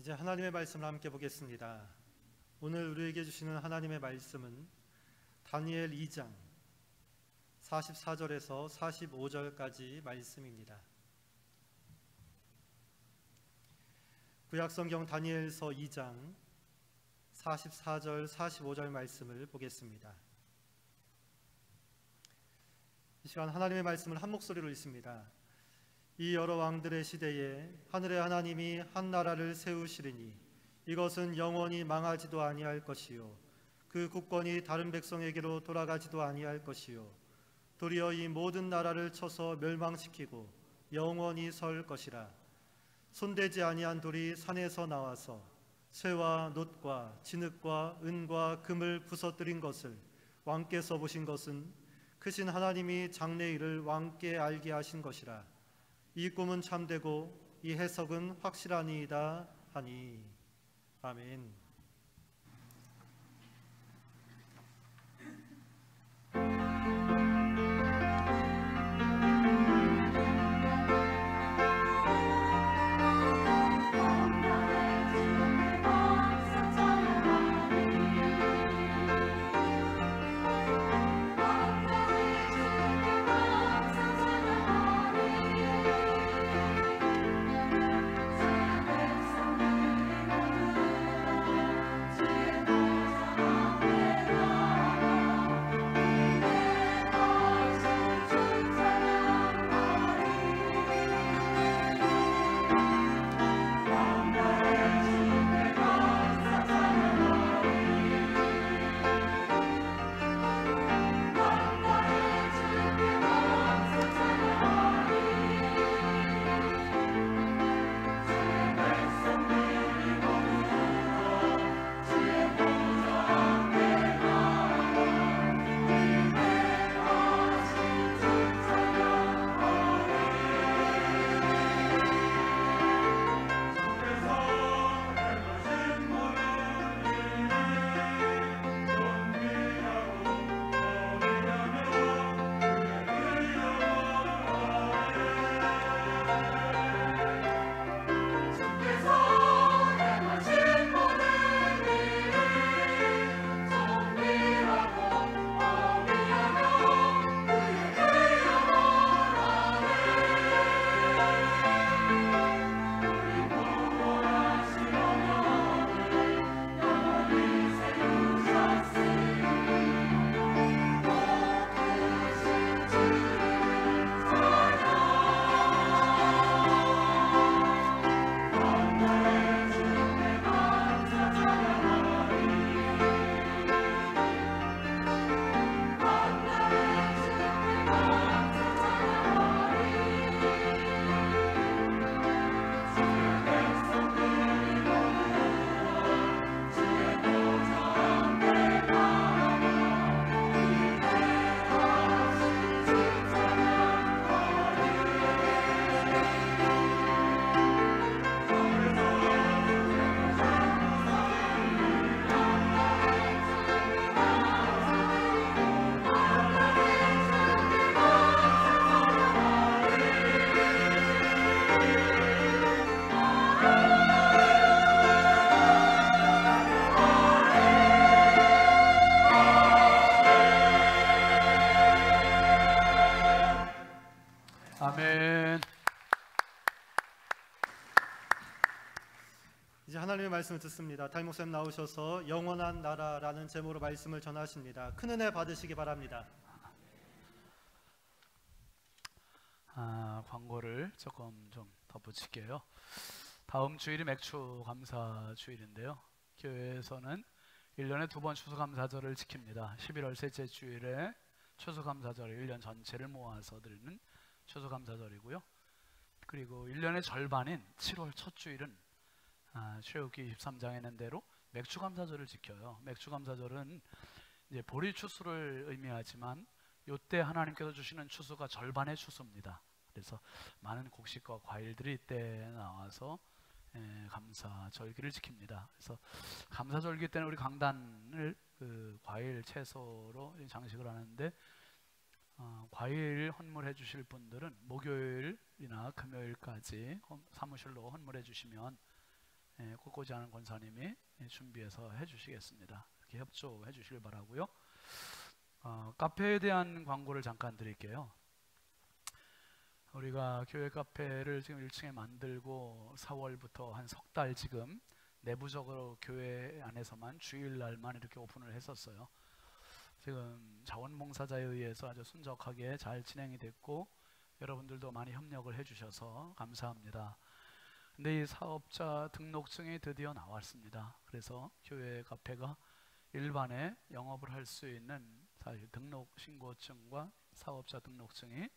이제 하나님의 말씀을 함께 보겠습니다. 오늘 우리에게 주시는 하나님의 말씀은 다니엘 2장 44절에서 45절까지 말씀입니다. 구약성경 다니엘서 2장 44절 45절 말씀을 보겠습니다. 이 시간 하나님의 말씀을 한 목소리로 읽습니다. 이 여러 왕들의 시대에 하늘의 하나님이 한 나라를 세우시리니 이것은 영원히 망하지도 아니할 것이요 그 국권이 다른 백성에게로 돌아가지도 아니할 것이요 도리어 이 모든 나라를 쳐서 멸망시키고 영원히 설 것이라. 손대지 아니한 돌이 산에서 나와서 쇠와 놋과 진흙과 은과 금을 부서뜨린 것을 왕께서 보신 것은 크신 하나님이 장래일을 왕께 알게 하신 것이라. 이 꿈은 참되고 이 해석은 확실하니이다 하니. 아멘. 아멘. 이제 하나님의 말씀을 듣습니다. 담임 목사님 나오셔서 영원한 나라라는 제목으로 말씀을 전하십니다. 큰 은혜 받으시기 바랍니다. 광고를 조금 좀 덧붙일게요. 다음 주일이 맥주 감사 주일인데요. 교회에서는 1년에 2번 추수감사절을 지킵니다. 11월 셋째 주일에 추수감사절 1년 전체를 모아서 드리는 추수감사절이고요. 그리고 1년의 절반인 7월 첫 주일은 출애굽기 23장에 있는 대로 맥주감사절을 지켜요. 맥주감사절은 이제 보리 추수를 의미하지만 이때 하나님께서 주시는 추수가 절반의 추수입니다. 그래서 많은 곡식과 과일들이 이때 나와서 감사절기를 지킵니다. 그래서 감사절기 때는 우리 강단을 과일 채소로 장식을 하는데 과일 헌물해 주실 분들은 목요일이나 금요일까지 사무실로 헌물해 주시면 꽃꽂이 하는 권사님이 준비해서 해주시겠습니다. 이렇게 협조해 주시길 바라고요. 카페에 대한 광고를 잠깐 드릴게요. 우리가 교회 카페를 지금 1층에 만들고 4월부터 한 석 달 지금 내부적으로 교회 안에서만 주일날만 이렇게 오픈을 했었어요. 지금 자원봉사자에 의해서 아주 순적하게 잘 진행이 됐고 여러분들도 많이 협력을 해주셔서 감사합니다. 근데 이 사업자 등록증이 드디어 나왔습니다. 그래서 교회 카페가 일반에 영업을 할 수 있는 사실 등록 신고증과 사업자 등록증이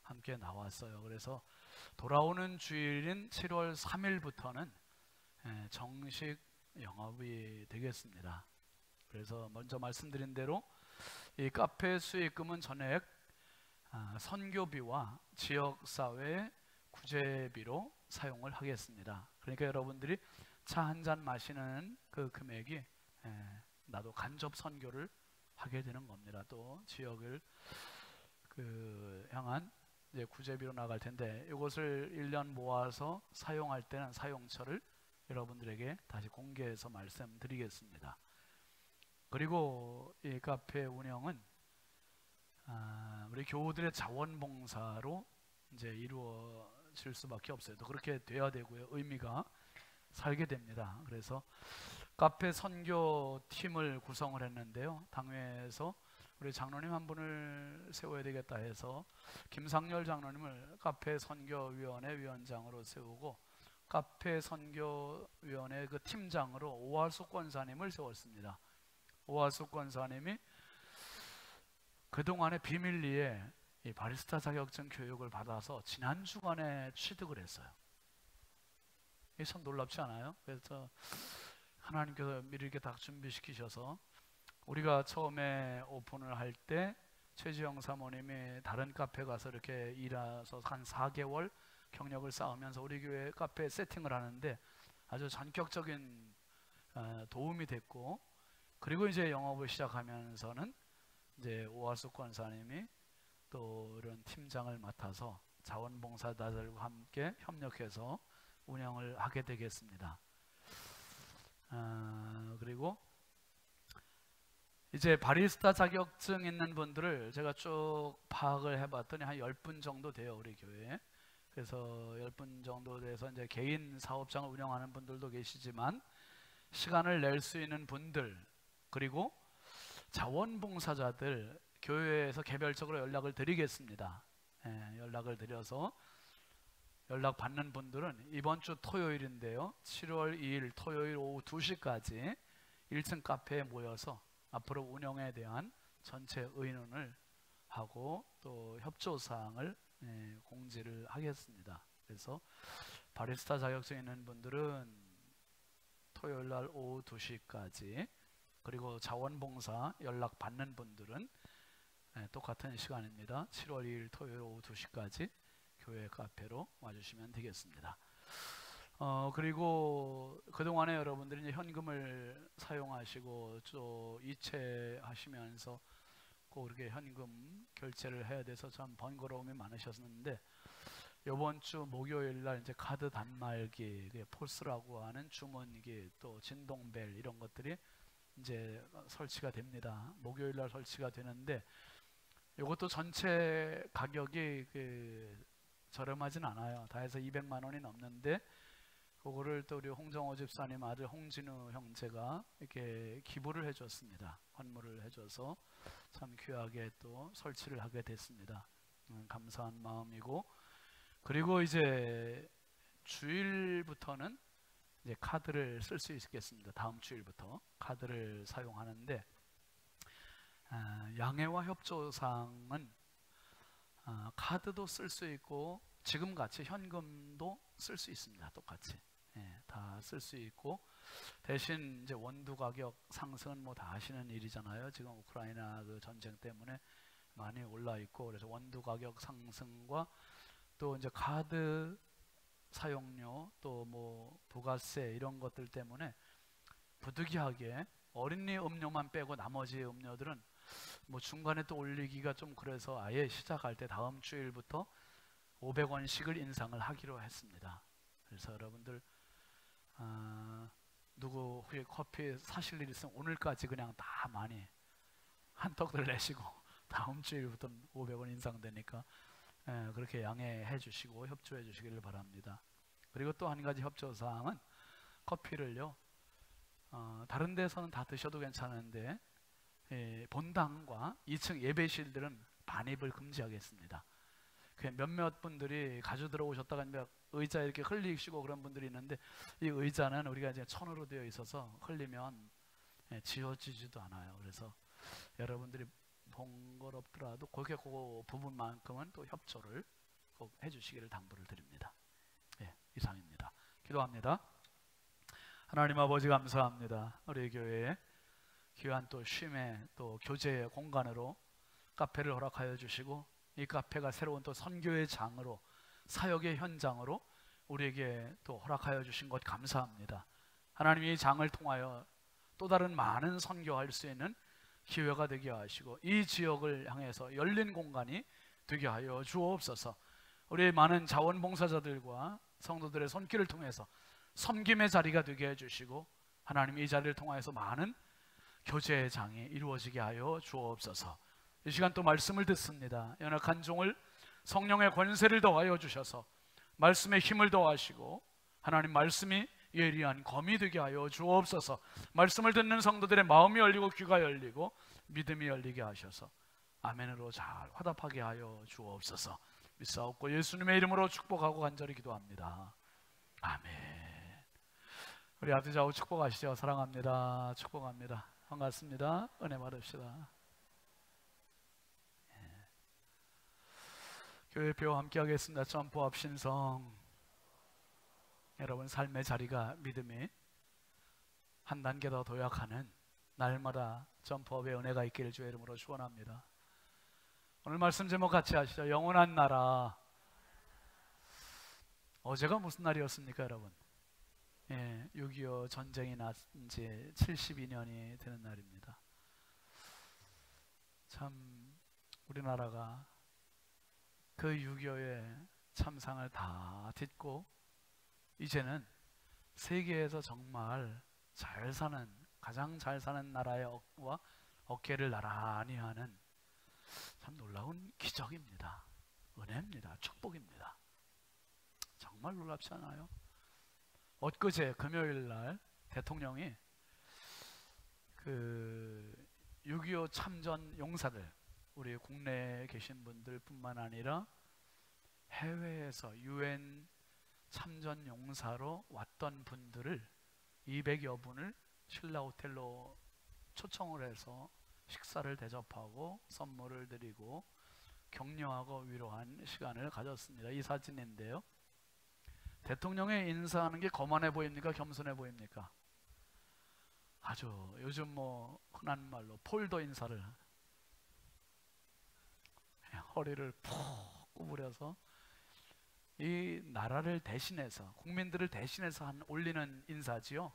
함께 나왔어요. 그래서 돌아오는 주일인 7월 3일부터는 정식 영업이 되겠습니다. 그래서 먼저 말씀드린 대로 이 카페 수익금은 전액 선교비와 지역사회 구제비로 사용을 하겠습니다. 그러니까 여러분들이 차 한 잔 마시는 그 금액이 나도 간접 선교를 하게 되는 겁니다. 또 지역을 향한 이제 구제비로 나갈 텐데 이것을 1년 모아서 사용할 때는 사용처를 여러분들에게 다시 공개해서 말씀드리겠습니다. 그리고 이 카페 운영은 우리 교우들의 자원봉사로 이제 이루어질 수밖에 없어요. 또 그렇게 돼야 되고요. 의미가 살게 됩니다. 그래서 카페 선교 팀을 구성을 했는데요. 당회에서 우리 장로님 한 분을 세워야 되겠다 해서 김상열 장로님을 카페 선교위원회 위원장으로 세우고 카페 선교위원회 그 팀장으로 오하숙 권사님을 세웠습니다. 오하숙 권사님이 그동안에 비밀리에 이 바리스타 자격증 교육을 받아서 지난 주간에 취득을 했어요. 이게 참 놀랍지 않아요? 그래서 하나님께서 미리 이렇게 다 준비시키셔서 우리가 처음에 오픈을 할 때 최지영 사모님이 다른 카페 가서 이렇게 일해서 한 4개월 경력을 쌓으면서 우리 교회 카페 세팅을 하는데 아주 전격적인 도움이 됐고, 그리고 이제 영업을 시작하면서는 이제 오하숙 권사님이 또 이런 팀장을 맡아서 자원봉사자들과 함께 협력해서 운영을 하게 되겠습니다. 그리고 이제 바리스타 자격증 있는 분들을 제가 쭉 파악을 해봤더니 한 10분 정도 돼요, 우리 교회에. 그래서 10분 정도 돼서 이제 개인 사업장을 운영하는 분들도 계시지만 시간을 낼 수 있는 분들, 그리고 자원봉사자들 교회에서 개별적으로 연락을 드리겠습니다. 연락을 드려서 연락 받는 분들은 이번 주 토요일인데요, 7월 2일 토요일 오후 2시까지 1층 카페에 모여서 앞으로 운영에 대한 전체 의논을 하고 또 협조사항을 공지를 하겠습니다. 그래서 바리스타 자격증 있는 분들은 토요일날 오후 2시까지, 그리고 자원봉사 연락 받는 분들은 똑같은 시간입니다. 7월 2일 토요일 오후 2시까지 교회 카페로 와주시면 되겠습니다. 그리고 그동안에 여러분들이 이제 현금을 사용하시고 또 이체하시면서 꼭 이렇게 현금 결제를 해야 돼서 참 번거로움이 많으셨는데, 이번 주 목요일 날 이제 카드 단말기, 포스라고 하는 주문기, 또 진동벨 이런 것들이 이제 설치가 됩니다. 목요일 날 설치가 되는데 이것도 전체 가격이 저렴하진 않아요. 다 해서 200만 원이 넘는데 그거를 또 우리 홍정호 집사님 아들 홍진우 형제가 이렇게 기부를 해줬습니다. 환물을 해줘서 참 귀하게 또 설치를 하게 됐습니다. 감사한 마음이고, 그리고 이제 주일부터는 이제 카드를 쓸 수 있겠습니다. 다음 주일부터 카드를 사용하는데 양해와 협조사항은 카드도 쓸 수 있고 지금같이 현금도 쓸 수 있습니다. 똑같이 다 쓸 수 있고, 대신 이제 원두 가격 상승은 뭐 다 아시는 일이잖아요. 지금 우크라이나 그 전쟁 때문에 많이 올라 있고, 그래서 원두 가격 상승과 또 이제 카드 사용료 또 뭐 부가세 이런 것들 때문에 부득이하게 어린이 음료만 빼고 나머지 음료들은 뭐 중간에 또 올리기가 좀 그래서 아예 시작할 때 다음 주일부터 500원씩을 인상을 하기로 했습니다. 그래서 여러분들 누구 혹시 커피 사실 일 있으면 오늘까지 그냥 다 많이 한턱들 내시고 다음 주일부터 500원 인상되니까 그렇게 양해해 주시고 협조해 주시기를 바랍니다. 그리고 또 한 가지 협조사항은 커피를요 다른 데서는 다 드셔도 괜찮은데 본당과 2층 예배실들은 반입을 금지하겠습니다. 몇몇 분들이 가져 들어오셨다가 의자에 이렇게 흘리시고 그런 분들이 있는데 이 의자는 우리가 이제 천으로 되어 있어서 흘리면 지워지지도 않아요. 그래서 여러분들이 번거롭더라도 그 부분만큼은 또 협조를 꼭 해주시기를 당부를 드립니다. 이상입니다. 기도합니다. 하나님 아버지 감사합니다. 우리 교회에 귀한 또 쉼의 또 교제의 공간으로 카페를 허락하여 주시고 이 카페가 새로운 또 선교의 장으로 사역의 현장으로 우리에게 또 허락하여 주신 것 감사합니다. 하나님 이 장을 통하여 또 다른 많은 선교할 수 있는 기회가 되게 하시고 이 지역을 향해서 열린 공간이 되게 하여 주옵소서. 우리 많은 자원봉사자들과 성도들의 손길을 통해서 섬김의 자리가 되게 해주시고 하나님 이 자리를 통하여서 많은 교제의 장이 이루어지게 하여 주옵소서. 이 시간 또 말씀을 듣습니다. 연약한 종을 성령의 권세를 더하여 주셔서 말씀의 힘을 더하시고 하나님 말씀이 예리한 검이 되게 하여 주옵소서. 말씀을 듣는 성도들의 마음이 열리고 귀가 열리고 믿음이 열리게 하셔서 아멘으로 잘 화답하게 하여 주옵소서. 믿사옵고 예수님의 이름으로 축복하고 간절히 기도합니다. 아멘. 우리 아들 좌우 축복하시죠. 사랑합니다. 축복합니다. 반갑습니다. 은혜 받읍시다. 교회표 함께 하겠습니다. 점프업 신성. 여러분 삶의 자리가 믿음이 한 단계 더 도약하는 날마다 점프업의 은혜가 있기를 주의 이름으로 축원합니다. 오늘 말씀 제목 같이 하시죠. 영원한 나라. 어제가 무슨 날이었습니까 여러분? 6.25 전쟁이 난 지 72년이 되는 날입니다. 참 우리나라가 그 6.25의 참상을 다 딛고 이제는 세계에서 정말 잘 사는 가장 잘 사는 나라의 어깨를 나란히 하는 참 놀라운 기적입니다. 은혜입니다. 축복입니다. 정말 놀랍지 않아요? 엊그제 금요일 날 대통령이 그 6.25 참전 용사들 우리 국내에 계신 분들 뿐만 아니라 해외에서 UN 참전 용사로 왔던 분들을 200여 분을 신라 호텔로 초청을 해서 식사를 대접하고 선물을 드리고 격려하고 위로한 시간을 가졌습니다. 이 사진인데요. 대통령의 인사하는 게 거만해 보입니까? 겸손해 보입니까? 아주 요즘 뭐 흔한 말로 폴더 인사를 허리를 푹 구부려서 이 나라를 대신해서 국민들을 대신해서 올리는 인사지요.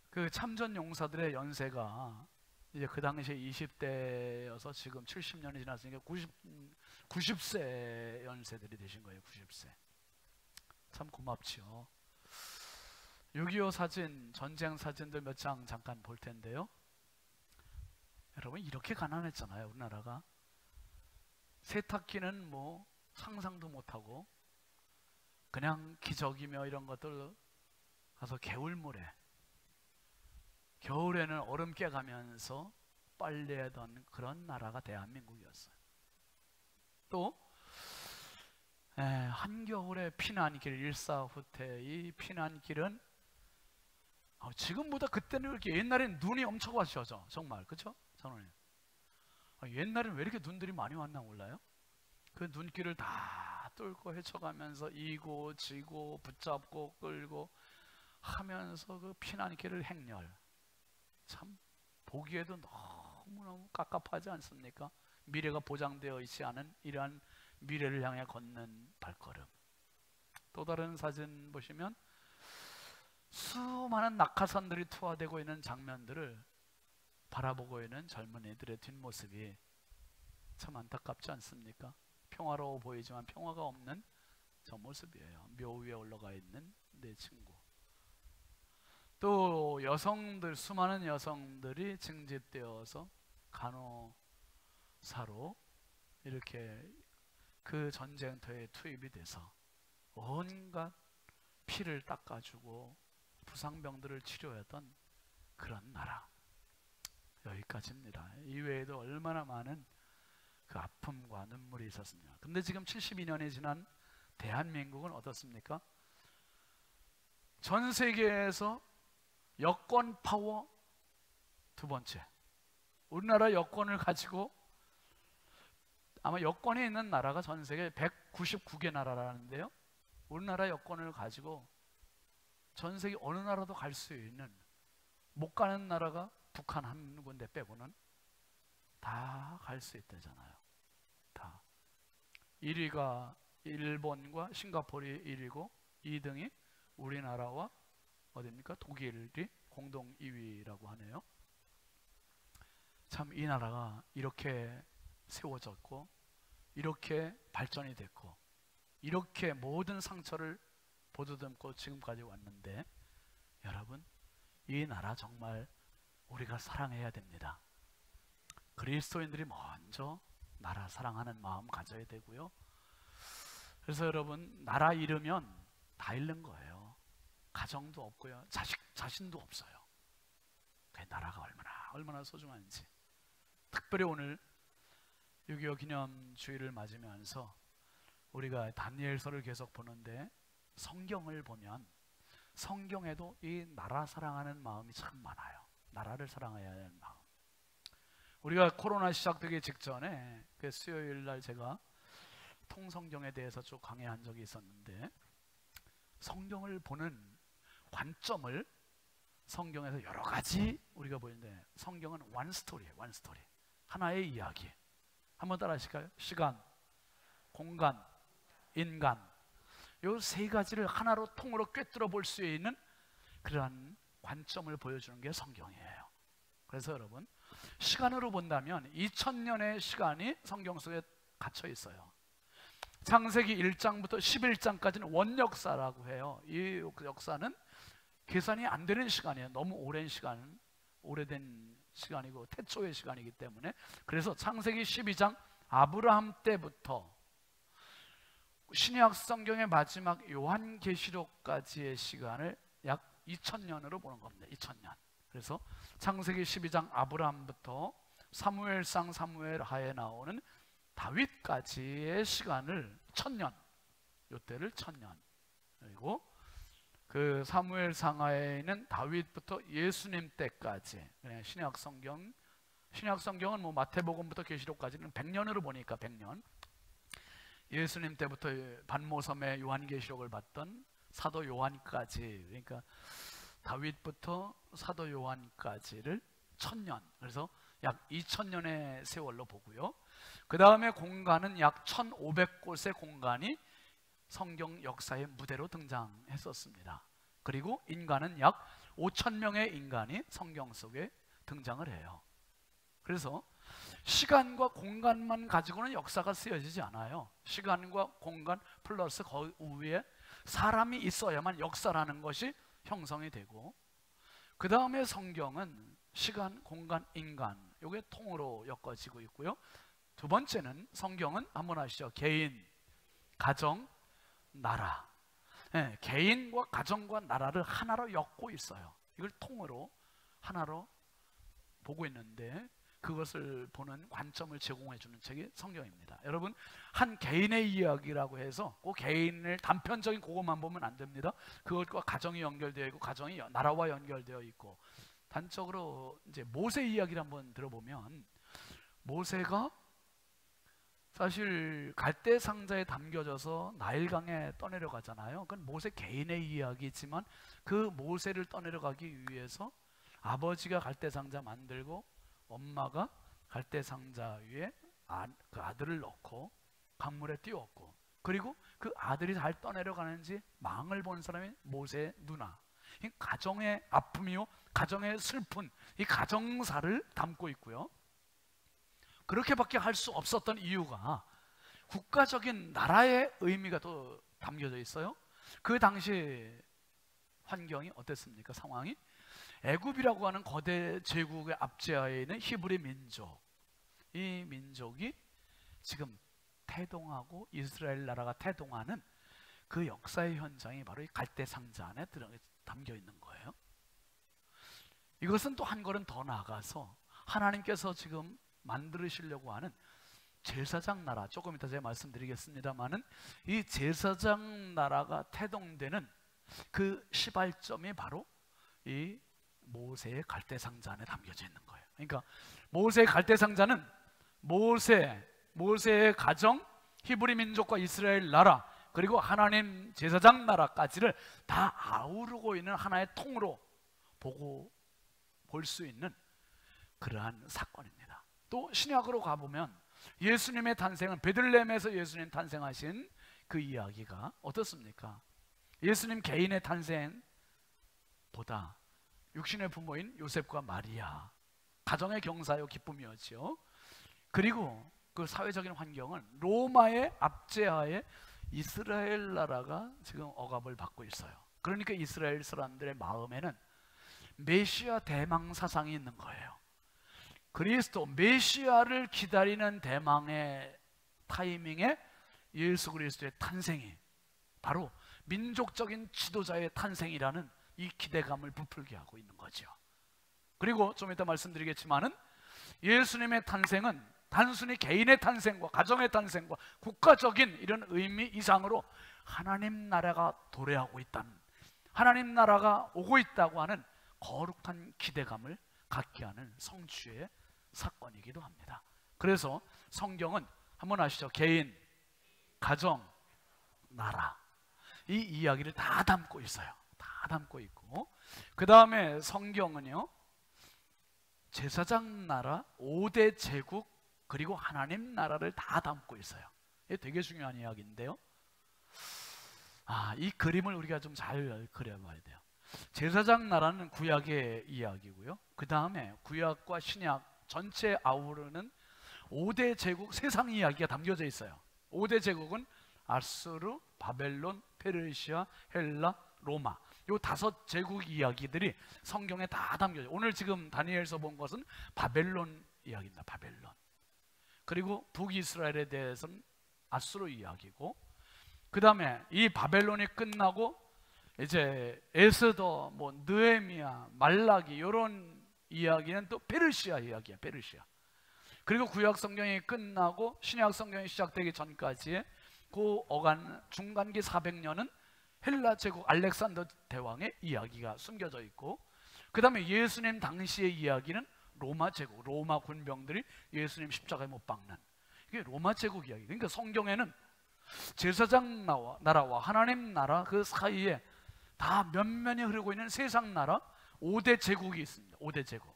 그 참전 용사들의 연세가 이제 그 당시에 20대여서 지금 70년이 지났으니까 90세 연세들이 되신 거예요. 90세. 참 고맙지요. 6.25 사진, 전쟁 사진들 몇 장 잠깐 볼 텐데요. 여러분 이렇게 가난했잖아요. 우리나라가. 세탁기는 뭐 상상도 못하고 그냥 기저귀며 이런 것들 가서 개울물에 겨울에는 얼음 깨가면서 빨래하던 그런 나라가 대한민국이었어요. 또 한겨울에 피난길 일사후퇴 이 피난길은 지금보다 그때는 이렇게 옛날에는 눈이 엄청 왔죠. 정말 그렇죠? 선생님. 옛날에는 왜 이렇게 눈들이 많이 왔나 몰라요? 그 눈길을 다 뚫고 헤쳐가면서 이고 지고 붙잡고 끌고 하면서 그 피난길을 행렬. 참 보기에도 너무너무 깝깝하지 않습니까? 미래가 보장되어 있지 않은 이러한 미래를 향해 걷는 발걸음. 또 다른 사진 보시면 수많은 낙하산들이 투하되고 있는 장면들을 바라보고 있는 젊은이들의 뒷모습이 참 안타깝지 않습니까? 평화로워 보이지만 평화가 없는 저 모습이에요. 묘 위에 올라가 있는 내 친구. 또 여성들, 수많은 여성들이 징집되어서 간호사로 이렇게 그 전쟁터에 투입이 돼서 온갖 피를 닦아주고 부상병들을 치료하던 그런 나라. 여기까지입니다. 이외에도 얼마나 많은 그 아픔과 눈물이 있었습니다. 근데 지금 72년이 지난 대한민국은 어떻습니까? 전 세계에서 여권 파워 두 번째. 우리나라 여권을 가지고 아마 여권이 있는 나라가 전 세계 199개 나라라는데요. 우리나라 여권을 가지고 전 세계 어느 나라도 갈 수 있는, 못 가는 나라가 북한 한 군데 빼고는 다 갈 수 있다잖아요. 다. 1위가 일본과 싱가포르이 1위고 2등이 우리나라와 어디입니까? 독일이 공동 2위라고 하네요. 참 이 나라가 이렇게 세워졌고 이렇게 발전이 됐고 이렇게 모든 상처를 보듬고 지금까지 왔는데, 여러분, 이 나라 정말 우리가 사랑해야 됩니다. 그리스도인들이 먼저 나라 사랑하는 마음 가져야 되고요. 그래서 여러분, 나라 잃으면 다 잃는 거예요. 가정도 없고요, 자신도 없어요. 그 나라가 얼마나 소중한지. 특별히 오늘 6.25 기념주의를 맞으면서 우리가 다니엘서를 계속 보는데, 성경을 보면 성경에도 이 나라 사랑하는 마음이 참 많아요. 나라를 사랑해야 하는 마음. 우리가 코로나 시작되기 직전에 그 수요일 날 제가 통성경에 대해서 쭉 강의한 적이 있었는데, 성경을 보는 관점을 성경에서 여러 가지 우리가 보이는데, 성경은 원 스토리예요. 원 스토리. 하나의 이야기. 한번 따라 하실까요? 시간, 공간, 인간. 이 세 가지를 하나로 통으로 꿰뚫어 볼 수 있는 그러한 관점을 보여주는 게 성경이에요. 그래서 여러분, 시간으로 본다면 2000년의 시간이 성경 속에 갇혀 있어요. 창세기 1장부터 11장까지는 원역사라고 해요. 이 역사는 계산이 안 되는 시간이에요. 너무 오랜 시간, 오래된 시간이고 태초의 시간이기 때문에. 그래서 창세기 12장 아브라함 때부터 신약 성경의 마지막 요한계시록까지의 시간을 약 2000년으로 보는 겁니다. 2000년. 그래서 창세기 12장 아브라함부터 사무엘상 사무엘 하에 나오는 다윗까지의 시간을 1000년, 요때를 1000년. 그리고 그 사무엘 상하에는 다윗부터 예수님 때까지, 신약 성경은 뭐 마태복음부터 계시록까지는 100년으로 보니까 100년. 예수님 때부터 반모섬의 요한계시록을 봤던 사도 요한까지, 그러니까 다윗부터 사도 요한까지를 1000년, 그래서 약 2000년의 세월로 보고요. 그 다음에 공간은 약 1500곳의 공간이 성경 역사의 무대로 등장했었습니다. 그리고 인간은 약 5000명의 인간이 성경 속에 등장을 해요. 그래서 시간과 공간만 가지고는 역사가 쓰여지지 않아요. 시간과 공간 플러스 그 위에 사람이 있어야만 역사라는 것이 형성이 되고, 그 다음에 성경은 시간, 공간, 인간, 이게 통으로 엮어지고 있고요. 두 번째는 성경은 한번 아시죠? 개인, 가정, 나라. 네, 개인과 가정과 나라를 하나로 엮고 있어요. 이걸 통으로 하나로 보고 있는데, 그것을 보는 관점을 제공해 주는 책이 성경입니다. 여러분, 한 개인의 이야기라고 해서 그 개인을 단편적인 그것만 보면 안 됩니다. 그것과 가정이 연결되어 있고 가정이 나라와 연결되어 있고, 단적으로 이제 모세 이야기를 한번 들어보면, 모세가 사실 갈대 상자에 담겨져서 나일강에 떠내려가잖아요. 그건 모세 개인의 이야기지만 그 모세를 떠내려가기 위해서 아버지가 갈대 상자 만들고 엄마가 갈대 상자 위에 그 아들을 넣고 강물에 띄웠고, 그리고 그 아들이 잘 떠내려가는지 망을 본 사람이 모세의 누나. 이 가정의 아픔이요, 가정의 슬픈, 이 가정사를 담고 있고요. 그렇게밖에 할 수 없었던 이유가 국가적인 나라의 의미가 또 담겨져 있어요. 그 당시 환경이 어땠습니까? 상황이 애굽이라고 하는 거대 제국의 압제하에 있는 히브리 민족, 이 민족이 지금 태동하고 이스라엘 나라가 태동하는 그 역사의 현장이 바로 이 갈대 상자 안에 담겨 있는 거예요. 이것은 또 한 걸음 더 나아가서 하나님께서 지금 만들으시려고 하는 제사장 나라, 조금 이따 제가 말씀드리겠습니다만은 이 제사장 나라가 태동되는 그 시발점이 바로 이 모세의 갈대 상자 안에 담겨져 있는 거예요. 그러니까 모세의 갈대 상자는 모세의 가정, 히브리 민족과 이스라엘 나라, 그리고 하나님 제사장 나라까지를 다 아우르고 있는 하나의 통으로 볼 수 있는 그러한 사건입니다. 또 신약으로 가보면 예수님의 탄생은 베들레헴에서 예수님 탄생하신 그 이야기가 어떻습니까? 예수님 개인의 탄생보다 육신의 부모인 요셉과 마리아, 가정의 경사요 기쁨이었죠. 그리고 그 사회적인 환경은 로마의 압제하에 이스라엘 나라가 지금 억압을 받고 있어요. 그러니까 이스라엘 사람들의 마음에는 메시아 대망 사상이 있는 거예요. 그리스도 메시아를 기다리는 대망의 타이밍에 예수 그리스도의 탄생이 바로 민족적인 지도자의 탄생이라는 이 기대감을 부풀게 하고 있는 거죠. 그리고 좀 이따 말씀드리겠지만은 예수님의 탄생은 단순히 개인의 탄생과 가정의 탄생과 국가적인 이런 의미 이상으로 하나님 나라가 도래하고 있다는, 하나님 나라가 오고 있다고 하는 거룩한 기대감을 갖게 하는 성취의 사건이기도 합니다. 그래서 성경은 한번 아시죠? 개인, 가정, 나라, 이 이야기를 다 담고 있어요. 다 담고 있고, 그 다음에 성경은요 제사장 나라, 5대 제국, 그리고 하나님 나라를 다 담고 있어요. 이게 되게 중요한 이야기인데요, 이 그림을 우리가 좀 잘 그려봐야 돼요. 제사장 나라는 구약의 이야기고요, 그 다음에 구약과 신약 전체 아우르는 5대 제국 세상 이야기가 담겨져 있어요. 5대 제국은 아수르, 바벨론, 페르시아, 헬라, 로마, 요 5제국 이야기들이 성경에 다 담겨져. 오늘 지금 다니엘서 본 것은 바벨론 이야기입니다. 바벨론. 그리고 북이스라엘에 대해서는 아수르 이야기고, 그 다음에 이 바벨론이 끝나고 이제 에스더, 느헤미야, 말라기 이런 이야기는 또 페르시아 이야기야. 페르시아. 그리고 구약 성경이 끝나고 신약 성경이 시작되기 전까지의 그 어간 중간기 400년은 헬라 제국 알렉산더 대왕의 이야기가 숨겨져 있고, 그 다음에 예수님 당시의 이야기는 로마 제국, 로마 군병들이 예수님 십자가에 못 박는, 이게 로마 제국 이야기. 그러니까 성경에는 제사장 나라와 하나님 나라 그 사이에 다 면면이 흐르고 있는 세상 나라 5대 제국이 있습니다. 5대 제국.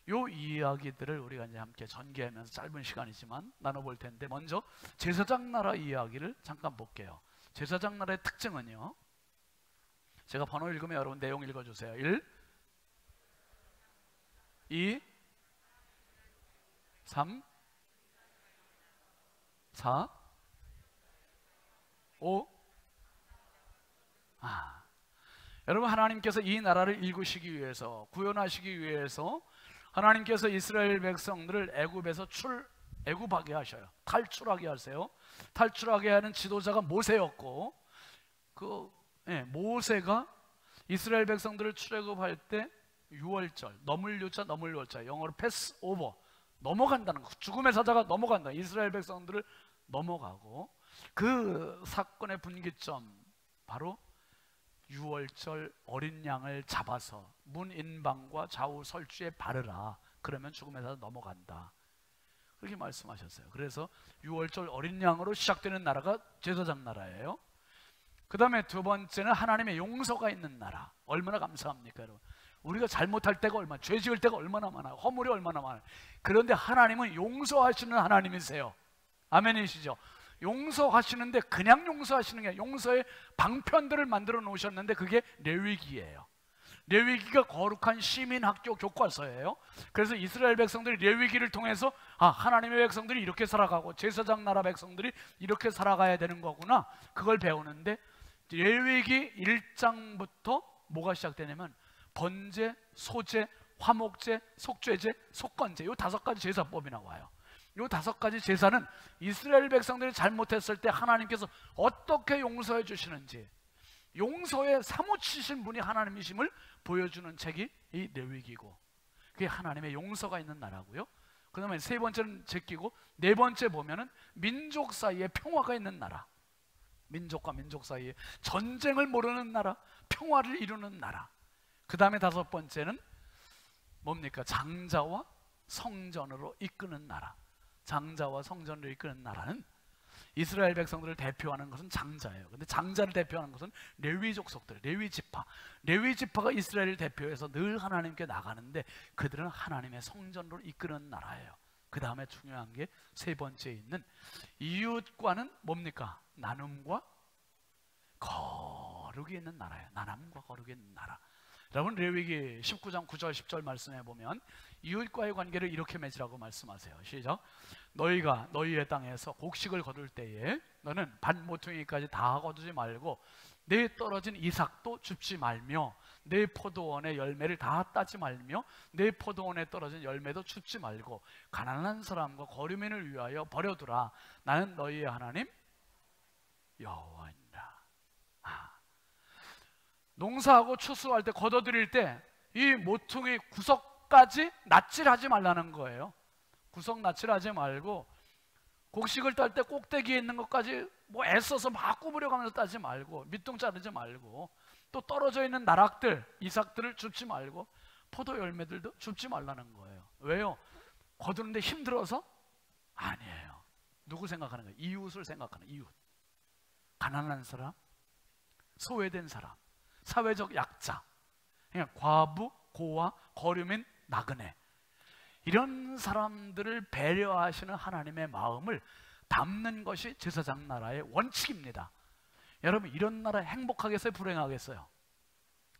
요 이야기들을 우리가 이제 함께 전개하면서 짧은 시간이지만 나눠볼 텐데, 먼저 제사장 나라 이야기를 잠깐 볼게요. 제사장 나라의 특징은요, 제가 번호 읽으면 여러분 내용 읽어주세요. 1, 2, 3, 4, 5. 여러분, 하나님께서 이 나라를 일구시기 위해서, 구원하시기 위해서 하나님께서 이스라엘 백성들을 애굽에서 애굽하게 하셔요. 탈출하게 하세요. 탈출하게 하는 지도자가 모세였고, 모세가 이스라엘 백성들을 출애굽할 때 유월절, 넘을 유자, 넘을 월자, 영어로 패스 오버, 넘어간다는 거, 죽음의 사자가 넘어간다. 이스라엘 백성들을 넘어가고, 그 사건의 분기점 바로 유월절 어린 양을 잡아서 문인방과 좌우 설주에 바르라. 그러면 죽음의 사자 넘어간다. 그렇게 말씀하셨어요. 그래서 유월절 어린 양으로 시작되는 나라가 제사장 나라예요. 그 다음에 두 번째는 하나님의 용서가 있는 나라. 얼마나 감사합니까, 여러분? 우리가 잘못할 때가 얼마나, 죄 지을 때가 얼마나 많아요. 허물이 얼마나 많아요. 그런데 하나님은 용서하시는 하나님이세요. 아멘이시죠? 용서하시는데 그냥 용서하시는 게 아니라 용서의 방편들을 만들어 놓으셨는데 그게 레위기예요. 레위기가 거룩한 시민학교 교과서예요. 그래서 이스라엘 백성들이 레위기를 통해서 하나님의 백성들이 이렇게 살아가고 제사장 나라 백성들이 이렇게 살아가야 되는 거구나, 그걸 배우는데 레위기 1장부터 뭐가 시작되냐면 번제, 소제, 화목제, 속죄제, 속건제, 이 5가지 제사법이 나와요. 이 5가지 제사는 이스라엘 백성들이 잘못했을 때 하나님께서 어떻게 용서해 주시는지, 용서에 사무치신 분이 하나님이심을 보여주는 책이 이 레위기고, 그게 하나님의 용서가 있는 나라고요. 그 다음에 3번째는 제끼고, 4번째 보면은 민족 사이에 평화가 있는 나라, 민족과 민족 사이에 전쟁을 모르는 나라, 평화를 이루는 나라. 그 다음에 5번째는 뭡니까? 장자와 성전으로 이끄는 나라. 장자와 성전으로 이끄는 나라는 이스라엘 백성들을 대표하는 것은 장자예요. 근데 장자를 대표하는 것은 레위 족속들, 레위 지파. 레위 지파가 이스라엘을 대표해서 늘 하나님께 나가는데 그들은 하나님의 성전으로 이끄는 나라예요. 그 다음에 중요한 게 3번째에 있는 이웃과는 뭡니까? 나눔과 거룩이 있는 나라예요. 나눔과 거룩이 있는 나라. 여러분, 레위기 19장 9절 10절 말씀해 보면 이웃과의 관계를 이렇게 맺으라고 말씀하세요. 시작. 너희가 너희의 땅에서 곡식을 거둘 때에 너는 밭 모퉁이까지 다 거두지 말고 내 떨어진 이삭도 줍지 말며 내 포도원의 열매를 다 따지 말며 내 포도원에 떨어진 열매도 줍지 말고 가난한 사람과 거류민을 위하여 버려두라. 나는 너희의 하나님 여호와니라. 농사하고 추수할 때, 걷어들일 때 이 모퉁이 구석까지 낯질하지 말라는 거예요. 구석 낯질하지 말고 곡식을 딸 때 꼭대기에 있는 것까지 뭐 애써서 막 구부려가면서 따지 말고, 밑둥 자르지 말고, 또 떨어져 있는 나락들, 이삭들을 줍지 말고 포도 열매들도 줍지 말라는 거예요. 왜요? 거두는데 힘들어서? 아니에요. 누구 생각하는 거예요? 이웃을 생각하는, 이웃. 가난한 사람, 소외된 사람, 사회적 약자, 그냥 과부, 고아, 거류민, 나그네, 이런 사람들을 배려하시는 하나님의 마음을 담는 것이 제사장 나라의 원칙입니다. 여러분, 이런 나라 행복하겠어요? 불행하겠어요?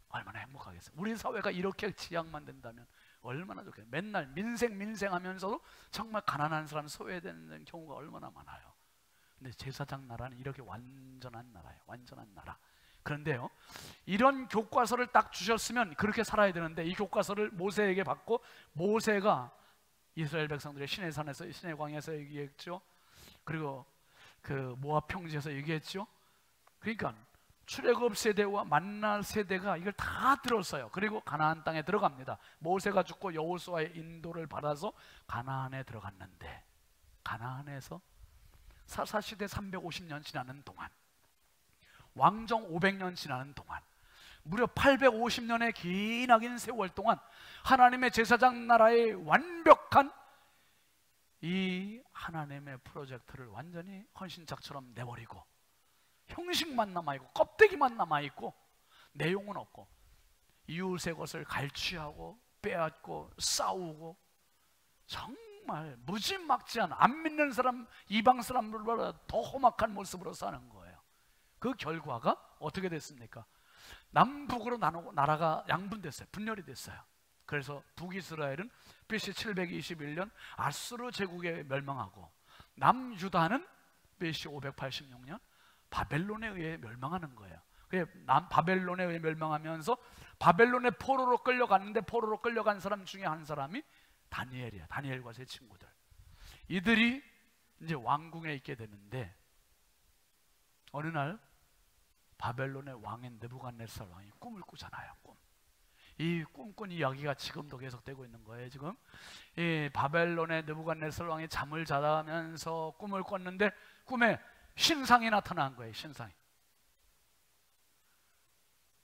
얼마나 행복하겠어요? 우리 사회가 이렇게 지향만 된다면 얼마나 좋겠어요. 맨날 민생하면서도 정말 가난한 사람, 소외되는 경우가 얼마나 많아요. 근데 제사장 나라는 이렇게 완전한 나라예요. 완전한 나라. 그런데요, 이런 교과서를 딱 주셨으면 그렇게 살아야 되는데, 이 교과서를 모세에게 받고 모세가 이스라엘 백성들의 시내 산에서, 시내 광야에서 얘기했죠. 그리고 그 모압 평지에서 얘기했죠. 그러니까 출애굽 세대와 만나 세대가 이걸 다 들었어요. 그리고 가나안 땅에 들어갑니다. 모세가 죽고 여호수아의 인도를 받아서 가나안에 들어갔는데, 가나안에서 사사시대 350년 지나는 동안, 왕정 500년 지나는 동안, 무려 850년의 기나긴 세월 동안 하나님의 제사장 나라의 완벽한 이 하나님의 프로젝트를 완전히 헌신짝처럼 내버리고 형식만 남아있고 껍데기만 남아있고 내용은 없고, 이웃의 것을 갈취하고 빼앗고 싸우고 정말 무지막지한, 안 믿는 사람, 이방 사람들보다 더 험악한 모습으로 사는 거예요. 그 결과가 어떻게 됐습니까? 남북으로 나누고 나라가 양분됐어요. 분열이 됐어요. 그래서 북이스라엘은 BC 721년 아수르 제국에 멸망하고, 남유다는 BC 586년 바벨론에 의해 멸망하는 거예요. 바벨론에 의해 멸망하면서 바벨론의 포로로 끌려갔는데, 포로로 끌려간 사람 중에 한 사람이 다니엘이에요. 다니엘과 세 친구들. 이들이 이제 왕궁에 있게 되는데, 어느 날 바벨론의 왕인 느부갓네살 왕이 꿈을 꾸잖아요. 이 꿈꾼 이야기가 지금도 계속되고 있는 거예요. 지금 이 바벨론의 느부갓네살 왕이 잠을 자면서 꿈을 꿨는데 꿈에 신상이 나타난 거예요. 신상이.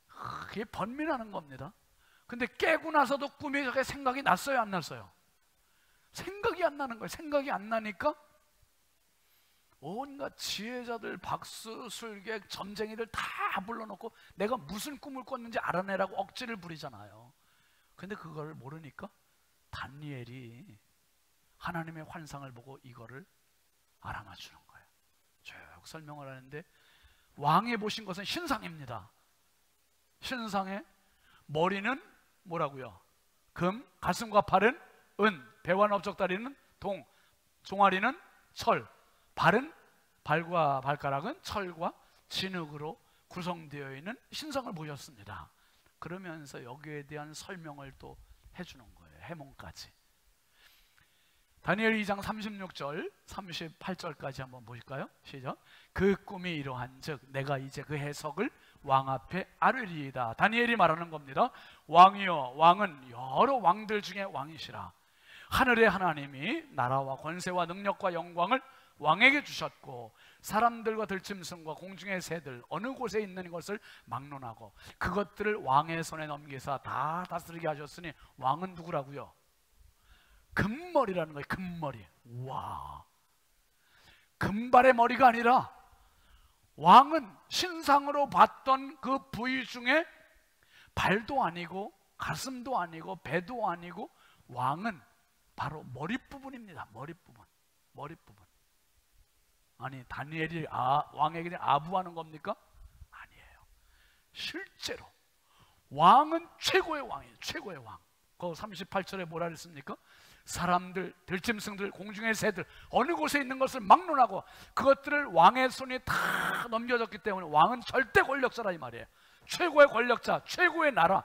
그게 번민하는 겁니다. 근데 깨고 나서도 꿈이 저게 생각이 났어요, 안 났어요? 생각이 안 나는 거예요. 생각이 안 나니까 온갖 지혜자들, 박수, 술객, 점쟁이들 다 불러놓고 내가 무슨 꿈을 꿨는지 알아내라고 억지를 부리잖아요. 근데 그걸 모르니까 다니엘이 하나님의 환상을 보고 이거를 알아맞추는 거예요. 쭉 설명을 하는데, 왕이 보신 것은 신상입니다. 신상의 머리는 뭐라고요? 금, 가슴과 팔은 은, 배와 넓적다리는 동, 종아리는 철, 발과 발가락은 철과 진흙으로 구성되어 있는 신상을 보셨습니다. 그러면서 여기에 대한 설명을 또 해주는 거예요. 해몽까지. 다니엘 2장 36절 38절까지 한번 보실까요? 시작. 그 꿈이 이러한즉 내가 이제 그 해석을 왕 앞에 아뢰리이다. 다니엘이 말하는 겁니다. 왕이여, 왕은 여러 왕들 중에 왕이시라. 하늘의 하나님이 나라와 권세와 능력과 영광을 왕에게 주셨고 사람들과 들짐승과 공중의 새들 어느 곳에 있는 것을 막론하고 그것들을 왕의 손에 넘기사 다 다스리게 하셨으니 왕은 누구라고요? 금머리라는 거예요. 금머리. 와, 금발의 머리가 아니라 왕은 신상으로 봤던 그 부위 중에 발도 아니고 가슴도 아니고 배도 아니고 왕은 바로 머리 부분입니다. 머리 부분. 머리 부분. 아니 다니엘이 왕에게 아부하는 겁니까? 아니에요. 실제로 왕은 최고의 왕이에요. 최고의 왕. 그 38절에 뭐라 그랬습니까? 사람들, 들짐승들, 공중의 새들 어느 곳에 있는 것을 막론하고 그것들을 왕의 손에 다 넘겨졌기 때문에 왕은 절대 권력자라 이 말이에요. 최고의 권력자, 최고의 나라,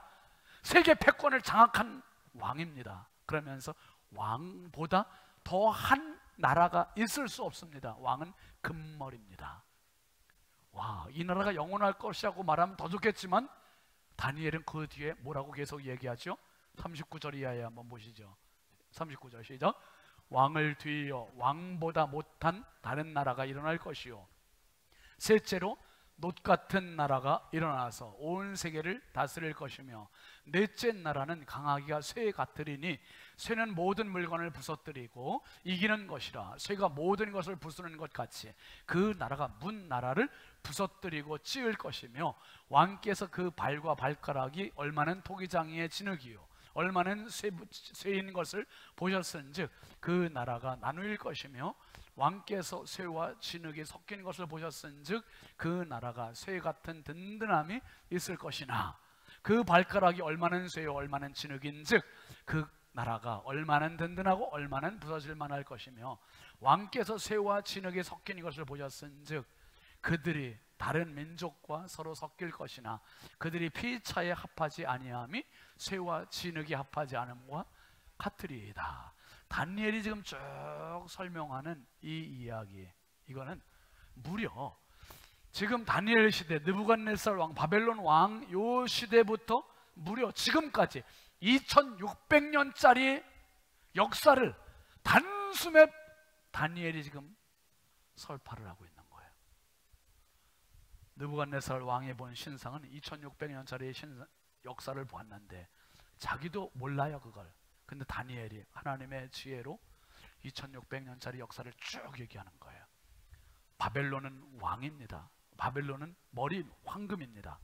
세계 패권을 장악한 왕입니다. 그러면서 왕보다 더한 나라가 있을 수 없습니다. 왕은 금머리입니다. 와, 이 나라가 영원할 것이라고 말하면 더 좋겠지만 다니엘은 그 뒤에 뭐라고 계속 얘기하죠? 39절 이하에 한번 보시죠. 39절 시작. 왕을 뒤이어 왕보다 못한 다른 나라가 일어날 것이요 셋째로 놋 같은 나라가 일어나서 온 세계를 다스릴 것이며 넷째 나라는 강하기가 쇠 같으리니 쇠는 모든 물건을 부서뜨리고 이기는 것이라 쇠가 모든 것을 부수는 것 같이 그 나라가 문 나라를 부서뜨리고 찌을 것이며 왕께서 그 발과 발가락이 얼마는 토기장이의 진흙이요 얼마는 쇠인 것을 보셨은즉 그 나라가 나누일 것이며 왕께서 쇠와 진흙이 섞인 것을 보셨은즉 그 나라가 쇠 같은 든든함이 있을 것이나 그 발가락이 얼마는 쇠요 얼마는 진흙인즉 그 나라가 얼마는 든든하고 얼마는 부서질 만할 것이며 왕께서 쇠와 진흙이 섞인 것을 보셨은즉 그들이 다른 민족과 서로 섞일 것이나 그들이 피차에 합하지 아니함이 쇠와 진흙이 합하지 않음과 같으리이다. 다니엘이 지금 쭉 설명하는 이 이야기, 이거는 무려 지금 다니엘 시대, 느부갓네살 왕, 바벨론 왕 요 시대부터 무려 지금까지 2600년짜리 역사를 단숨에 다니엘이 지금 설파를 하고 있는 거예요. 느부갓네살 왕이 본 신상은 2600년짜리 역사를 보았는데 자기도 몰라요 그걸. 근데 다니엘이 하나님의 지혜로 2600년짜리 역사를 쭉 얘기하는 거예요. 바벨론은 왕입니다. 바벨론은 머리 황금입니다.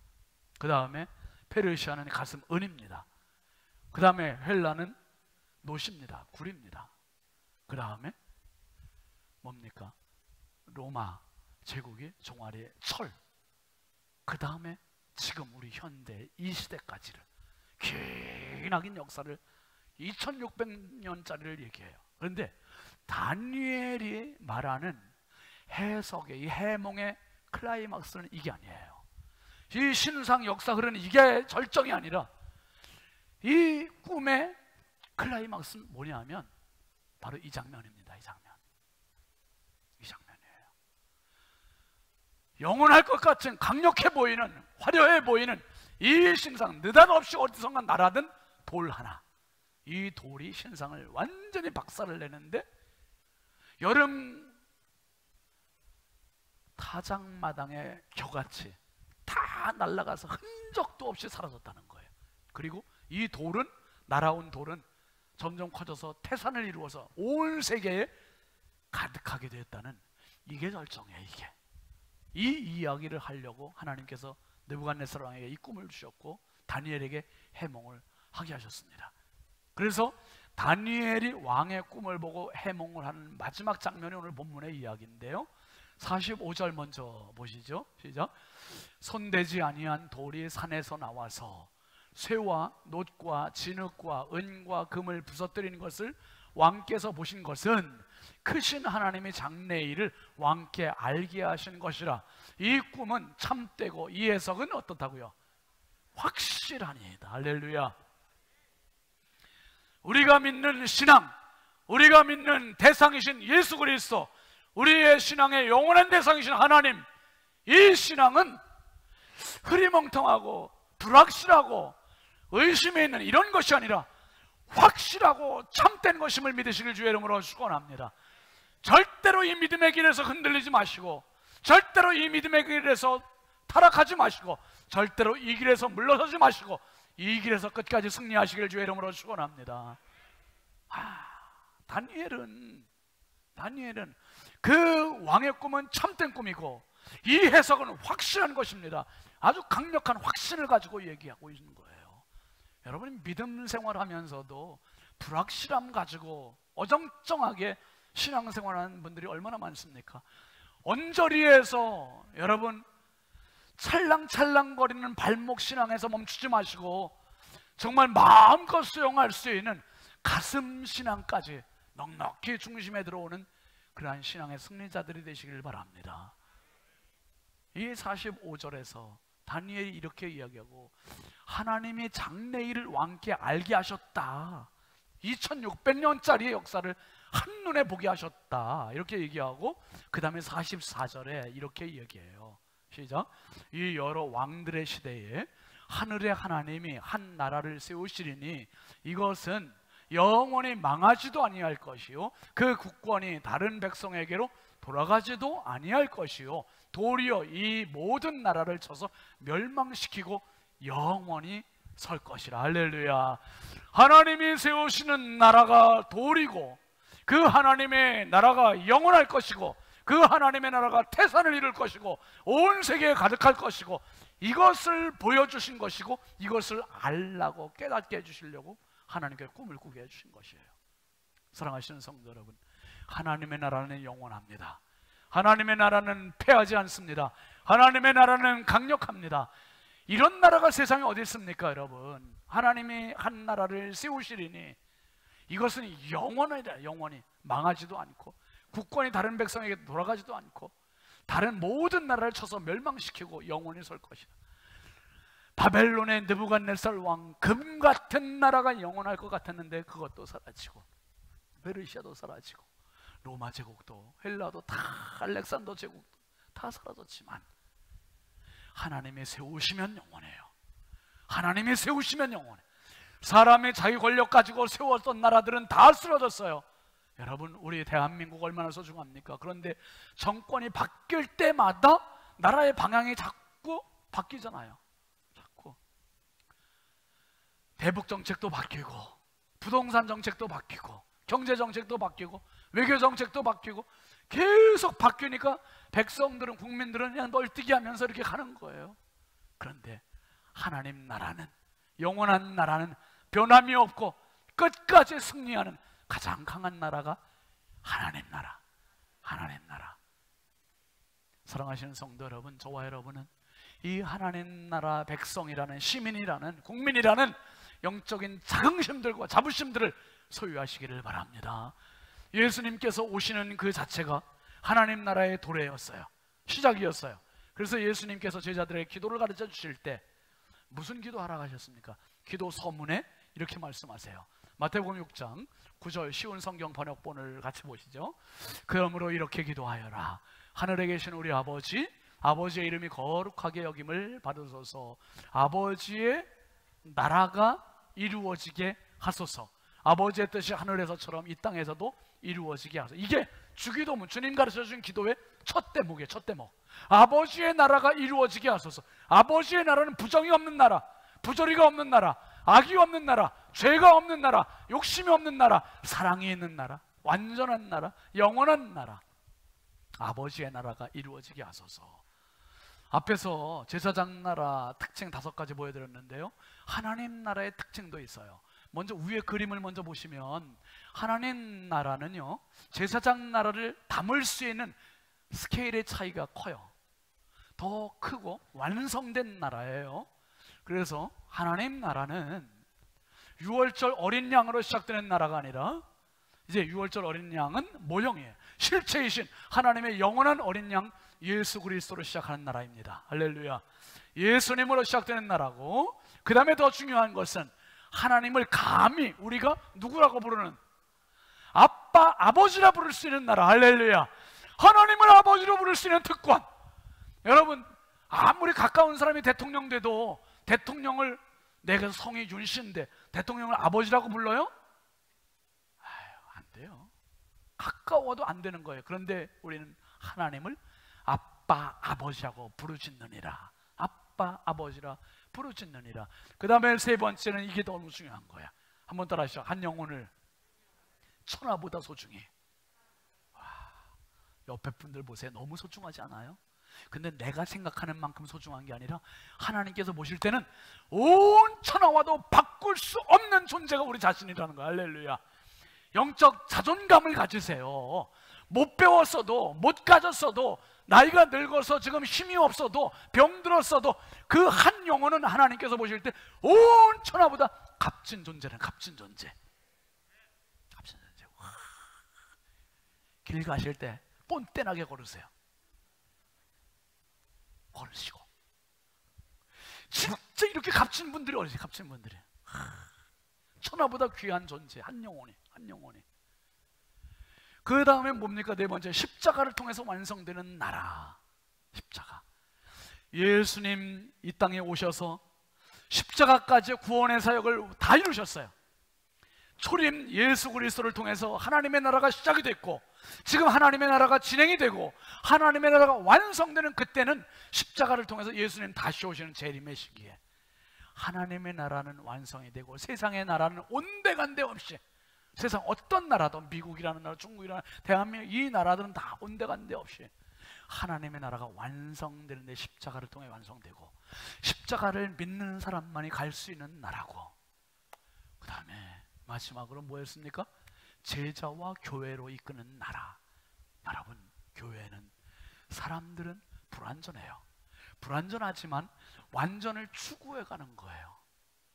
그 다음에 페르시아는 가슴 은입니다. 그 다음에 헬라는 노십니다. 굴입니다. 그 다음에 뭡니까? 로마 제국이 종아리의 철. 그 다음에 지금 우리 현대 이 시대까지를 기나긴 역사를 2600년짜리를 얘기해요. 그런데 다니엘이 말하는 해석의 이 해몽의 클라이막스는 이게 아니에요. 이 신상 역사 흐르는 이게 절정이 아니라 이 꿈의 클라이막스는 뭐냐면 바로 이 장면입니다. 이 장면. 이 장면이에요. 영원할 것 같은 강력해 보이는 화려해 보이는 이 신상, 느닷없이 어디선가 날아든 돌 하나. 이 돌이 신상을 완전히 박살을 내는데 여름 타작마당의 겨같이 다 날아가서 흔적도 없이 사라졌다는 거예요. 그리고 이 돌은, 날아온 돌은 점점 커져서 태산을 이루어서 온 세계에 가득하게 되었다는, 이게 절정이에요. 이게 이 이야기를 하려고 하나님께서 느부갓네살 왕에게 이 꿈을 주셨고 다니엘에게 해몽을 하게 하셨습니다. 그래서 다니엘이 왕의 꿈을 보고 해몽을 하는 마지막 장면이 오늘 본문의 이야기인데요. 45절 먼저 보시죠. 시작. 손대지 아니한 돌이 산에서 나와서 쇠와 놋과 진흙과 은과 금을 부서뜨리는 것을 왕께서 보신 것은 크신 하나님의 장래일을 왕께 알게 하신 것이라. 이 꿈은 참되고 이 해석은 어떻다고요? 확실하니이다. 할렐루야. 우리가 믿는 신앙, 우리가 믿는 대상이신 예수 그리스도, 우리의 신앙의 영원한 대상이신 하나님, 이 신앙은 흐리멍텅하고 불확실하고 의심에 있는 이런 것이 아니라 확실하고 참된 것임을 믿으시길 주의 이름으로 축원합니다. 절대로 이 믿음의 길에서 흔들리지 마시고, 절대로 이 믿음의 길에서 타락하지 마시고, 절대로 이 길에서 물러서지 마시고, 이 길에서 끝까지 승리하시길 주의 이름으로 축원합니다. 다니엘은 그 왕의 꿈은 참된 꿈이고 이 해석은 확실한 것입니다. 아주 강력한 확신을 가지고 얘기하고 있는 거예요. 여러분이 믿음 생활하면서도 불확실함 가지고 어정쩡하게 신앙생활하는 분들이 얼마나 많습니까? 언저리에서 여러분 찰랑찰랑거리는 발목 신앙에서 멈추지 마시고 정말 마음껏 수용할 수 있는 가슴 신앙까지 넉넉히 중심에 들어오는 그러한 신앙의 승리자들이 되시길 바랍니다. 이 45절에서 다니엘이 이렇게 이야기하고, 하나님이 장래일을 왕께 알게 하셨다, 2600년짜리의 역사를 한눈에 보게 하셨다, 이렇게 얘기하고 그 다음에 44절에 이렇게 이야기해요. 시작. 이 여러 왕들의 시대에 하늘의 하나님이 한 나라를 세우시리니 이것은 영원히 망하지도 아니할 것이요 그 국권이 다른 백성에게로 돌아가지도 아니할 것이요 도리어 이 모든 나라를 쳐서 멸망시키고 영원히 설 것이라. 할렐루야. 하나님이 세우시는 나라가 도리고 그 하나님의 나라가 영원할 것이고 그 하나님의 나라가 태산을 이룰 것이고 온 세계에 가득할 것이고, 이것을 보여주신 것이고 이것을 알라고 깨닫게 해주시려고 하나님께 꿈을 꾸게 해주신 것이에요. 사랑하시는 성도 여러분, 하나님의 나라는 영원합니다. 하나님의 나라는 패하지 않습니다. 하나님의 나라는 강력합니다. 이런 나라가 세상에 어디 있습니까 여러분? 하나님이 한 나라를 세우시리니 이것은 영원하다. 영원히 망하지도 않고 국권이 다른 백성에게 돌아가지도 않고 다른 모든 나라를 쳐서 멸망시키고 영원히 설 것이다. 바벨론의 느부갓네살 왕, 금 같은 나라가 영원할 것 같았는데 그것도 사라지고 페르시아도 사라지고 로마 제국도 헬라도 다 알렉산더 제국도 다 사라졌지만 하나님이 세우시면 영원해요. 하나님이 세우시면 영원해. 사람이 자기 권력 가지고 세웠던 나라들은 다 쓰러졌어요. 여러분, 우리 대한민국 얼마나 소중합니까? 그런데 정권이 바뀔 때마다 나라의 방향이 자꾸 바뀌잖아요. 자꾸 대북 정책도 바뀌고 부동산 정책도 바뀌고 경제 정책도 바뀌고 외교 정책도 바뀌고 계속 바뀌니까 백성들은, 국민들은 그냥 널뛰기 하면서 이렇게 가는 거예요. 그런데 하나님 나라는, 영원한 나라는 변함이 없고 끝까지 승리하는 가장 강한 나라가 하나님 나라, 하나님 나라. 사랑하시는 성도 여러분, 저와 여러분은 이 하나님 나라 백성이라는, 시민이라는, 국민이라는 영적인 자긍심들과 자부심들을 소유하시기를 바랍니다. 예수님께서 오시는 그 자체가 하나님 나라의 도래였어요. 시작이었어요. 그래서 예수님께서 제자들의 기도를 가르쳐 주실 때 무슨 기도하라고 하셨습니까? 기도 서문에 이렇게 말씀하세요. 마태복음 6장 9절 쉬운 성경 번역본을 같이 보시죠. 그러므로 이렇게 기도하여라. 하늘에 계신 우리 아버지, 아버지의 이름이 거룩하게 여김을 받으소서. 아버지의 나라가 이루어지게 하소서. 아버지의 뜻이 하늘에서처럼 이 땅에서도 이루어지게 하소서. 이게 주기도문, 주님 가르쳐준 기도의 첫 대목이에요. 첫 대목. 아버지의 나라가 이루어지게 하소서. 아버지의 나라는 부정이 없는 나라, 부조리가 없는 나라, 악이 없는 나라, 죄가 없는 나라, 욕심이 없는 나라, 사랑이 있는 나라, 완전한 나라, 영원한 나라. 아버지의 나라가 이루어지게 하소서. 앞에서 제사장 나라 특징 5가지 보여드렸는데요, 하나님 나라의 특징도 있어요. 먼저 위에 그림을 먼저 보시면 하나님 나라는요, 제사장 나라를 담을 수 있는 스케일의 차이가 커요. 더 크고 완성된 나라예요. 그래서 하나님 나라는 6월절 어린 양으로 시작되는 나라가 아니라 이제 6월절 어린 양은 모형이에요. 실체이신 하나님의 영원한 어린 양 예수 그리스도로 시작하는 나라입니다. 할렐루야. 예수님으로 시작되는 나라고, 그 다음에 더 중요한 것은 하나님을 감히 우리가 누구라고 부르는, 아빠, 아버지라 부를 수 있는 나라. 할렐루야. 하나님을 아버지로 부를 수 있는 특권. 여러분, 아무리 가까운 사람이 대통령 돼도 대통령을, 내가 성이 윤씨인데 대통령을 아버지라고 불러요? 아유, 안 돼요. 가까워도 안 되는 거예요. 그런데 우리는 하나님을 아빠, 아버지라고 부르짖느니라. 아빠, 아버지라 부르짖느니라. 그 다음에 세 번째는 이게 너무 중요한 거야. 한번 따라 하시죠. 한 영혼을 천하보다 소중히. 와, 옆에 분들 보세요. 너무 소중하지 않아요? 근데 내가 생각하는 만큼 소중한 게 아니라 하나님께서 보실 때는 온 천하와도 바꿀 수 없는 존재가 우리 자신이라는 거야. 할렐루야. 영적 자존감을 가지세요. 못 배웠어도, 못 가졌어도, 나이가 늙어서 지금 힘이 없어도, 병들었어도 그 한 영혼은 하나님께서 보실 때 온 천하보다 값진 존재는 값진 존재. 값진 존재. 길 가실 때 뻔뻔하게 걸으세요. 걸으시고. 진짜 이렇게 값진 분들이 어디지? 값진 분들이. 천하보다 귀한 존재, 한 영혼이, 한 영혼이. 그 다음에 뭡니까? 네 번째, 십자가를 통해서 완성되는 나라. 십자가. 예수님 이 땅에 오셔서 십자가까지 구원의 사역을 다 이루셨어요. 초림 예수 그리스도를 통해서 하나님의 나라가 시작이 됐고, 지금 하나님의 나라가 진행이 되고, 하나님의 나라가 완성되는 그때는 십자가를 통해서 예수님 다시 오시는 재림의 시기에 하나님의 나라는 완성이 되고, 세상의 나라는 온데간데 없이, 세상 어떤 나라도, 미국이라는 나라, 중국이라는 나라, 대한민국, 이 나라들은 다 온데간데 없이 하나님의 나라가 완성되는데 십자가를 통해 완성되고, 십자가를 믿는 사람만이 갈 수 있는 나라고, 그 다음에 마지막으로 뭐였습니까? 제자와 교회로 이끄는 나라. 여러분, 교회는, 사람들은 불완전해요. 불완전하지만 완전을 추구해 가는 거예요.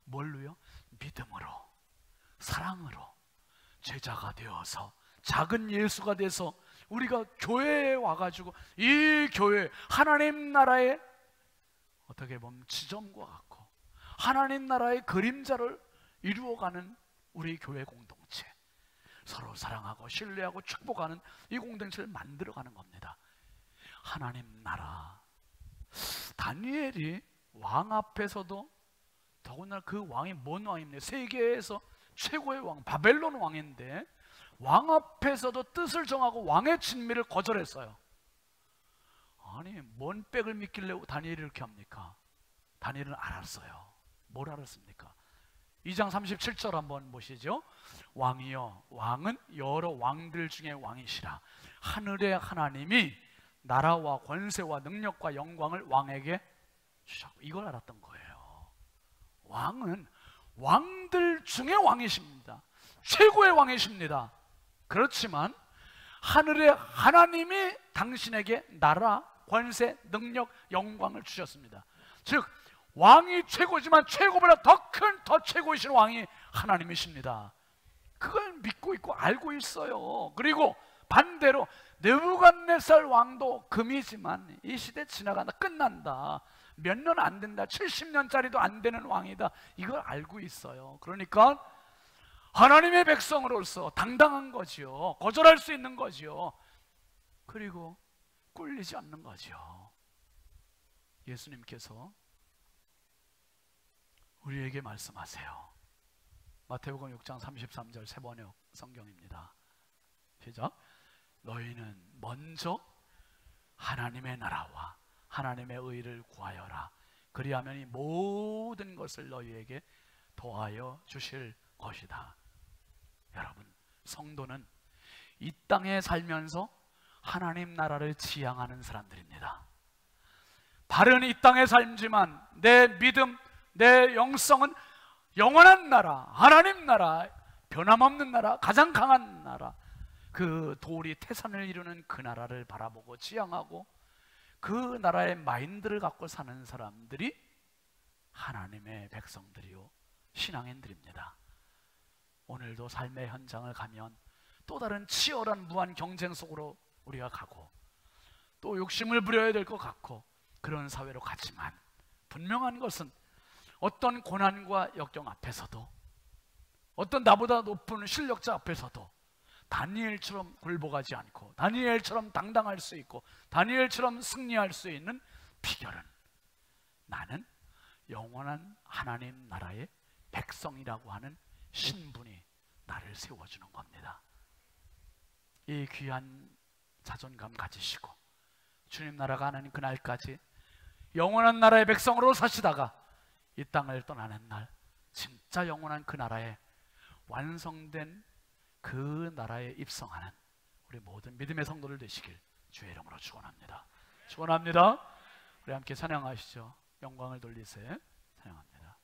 뭘로요? 믿음으로, 사랑으로 제자가 되어서, 작은 예수가 돼서 우리가 교회에 와가지고 이 교회, 하나님 나라의 어떻게 보면 지점과 같고 하나님 나라의 그림자를 이루어가는 우리 교회 공동체, 서로 사랑하고 신뢰하고 축복하는 이 공동체를 만들어가는 겁니다. 하나님 나라. 다니엘이 왕 앞에서도, 더군다나 그 왕이 뭔 왕입니까? 세계에서 최고의 왕, 바벨론 왕인데 왕 앞에서도 뜻을 정하고 왕의 진미를 거절했어요. 아니, 뭔 백을 믿길래 다니엘이 이렇게 합니까? 다니엘은 알았어요. 뭘 알았습니까? 2장 37절 한번 보시죠. 왕이여, 왕은 여러 왕들 중에 왕이시라. 하늘의 하나님이 나라와 권세와 능력과 영광을 왕에게 주셨고, 이걸 알았던 거예요. 왕은 왕들 중에 왕이십니다. 최고의 왕이십니다. 그렇지만 하늘의 하나님이 당신에게 나라, 권세, 능력, 영광을 주셨습니다. 즉 왕이 최고지만 최고보다 더 큰, 더 최고이신 왕이 하나님이십니다. 그걸 믿고 있고 알고 있어요. 그리고 반대로 느부갓네살 왕도 금이지만 이 시대 지나간다, 끝난다, 몇 년 안 된다, 70년짜리도 안 되는 왕이다, 이걸 알고 있어요. 그러니까 하나님의 백성으로서 당당한 거지요. 거절할 수 있는 거지요. 그리고 꿀리지 않는 거지요. 예수님께서 우리에게 말씀하세요. 마태복음 6장 33절 세 번역 성경입니다. 시작. 너희는 먼저 하나님의 나라와 하나님의 의를 구하여라. 그리하면 이 모든 것을 너희에게 더하여 주실 것이다. 여러분, 성도는 이 땅에 살면서 하나님 나라를 지향하는 사람들입니다. 다른 이 땅에 살지만 내 믿음, 내 영성은 영원한 나라, 하나님 나라, 변함없는 나라, 가장 강한 나라, 그 돌이 태산을 이루는 그 나라를 바라보고 지향하고 그 나라의 마인드를 갖고 사는 사람들이 하나님의 백성들이요, 신앙인들입니다. 오늘도 삶의 현장을 가면 또 다른 치열한 무한 경쟁 속으로 우리가 가고 또 욕심을 부려야 될 것 같고 그런 사회로 가지만, 분명한 것은 어떤 고난과 역경 앞에서도, 어떤 나보다 높은 실력자 앞에서도 다니엘처럼 굴복하지 않고 다니엘처럼 당당할 수 있고 다니엘처럼 승리할 수 있는 비결은 나는 영원한 하나님 나라의 백성이라고 하는 신분이 나를 세워주는 겁니다. 이 귀한 자존감 가지시고 주님 나라가 하는 그날까지 영원한 나라의 백성으로 사시다가 이 땅을 떠나는 날, 진짜 영원한 그 나라에 완성된 그 나라에 입성하는 우리 모든 믿음의 성도들 되시길 주의 이름으로 축원합니다. 축원합니다. 우리 함께 찬양하시죠. 영광을 돌리세. 찬양합니다.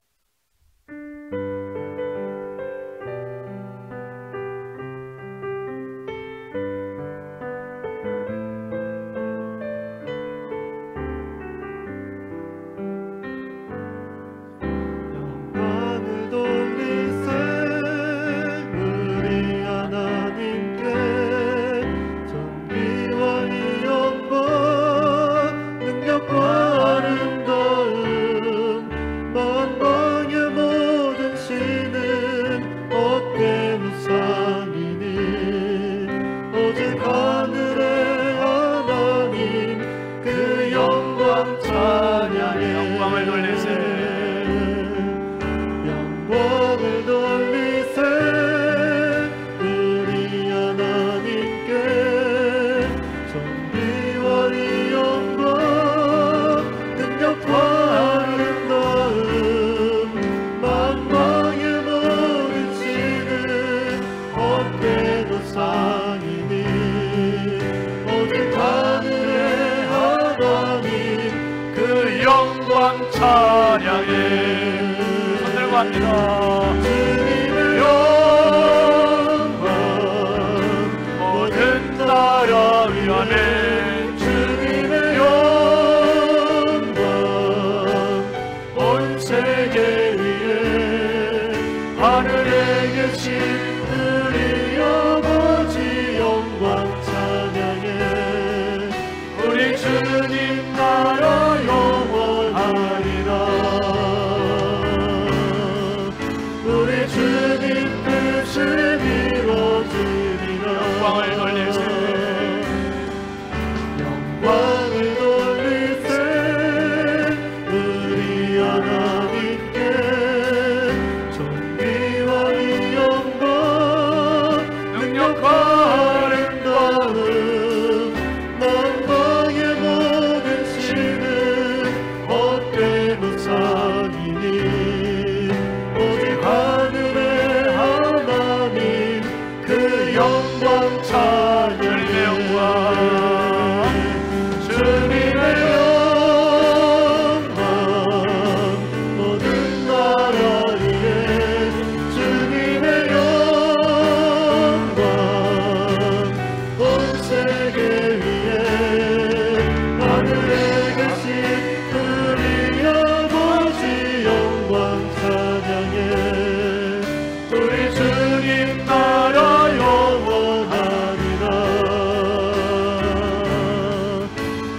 영광을 돌리세 우리 하나님께 존귀와 이 영광 능력과 아름다움 만방의 모든 신은 얻게 무상이니 오직 하늘의 하나님 그 영광 찬양해. 영광을 돌리세. 영광을 돌리세 우리 하나님께 존귀와 이 영광 능력과 아름다움 만방의 모든 신은 얻게 도상이니 오직 하늘의 하나님 그 영광 찬양해. 손들고 합니다. 주님의 영광 모든 나라 위하네. 주님의 영광 온 세계 위에 하늘에 계신 우리 아버지 영광 찬양해. 우리 주님 나라 영원하리라. 우리 주님 뜻을 이루어지리라. 영광을 돌리세. 영광을 돌리세 우리 하나님께 존귀와 이 영광 능력과 아름다움 만방의 모든 신은 얻게 무상이니 오직 하늘의 하나님 그 영광 찬양해. 주님의 영광 모든 나라 위에 주님의 영광 온 세계 위에 하늘에 계신 우리 아버지 영광 찬양해. 우리 주님 나라 영원하리라.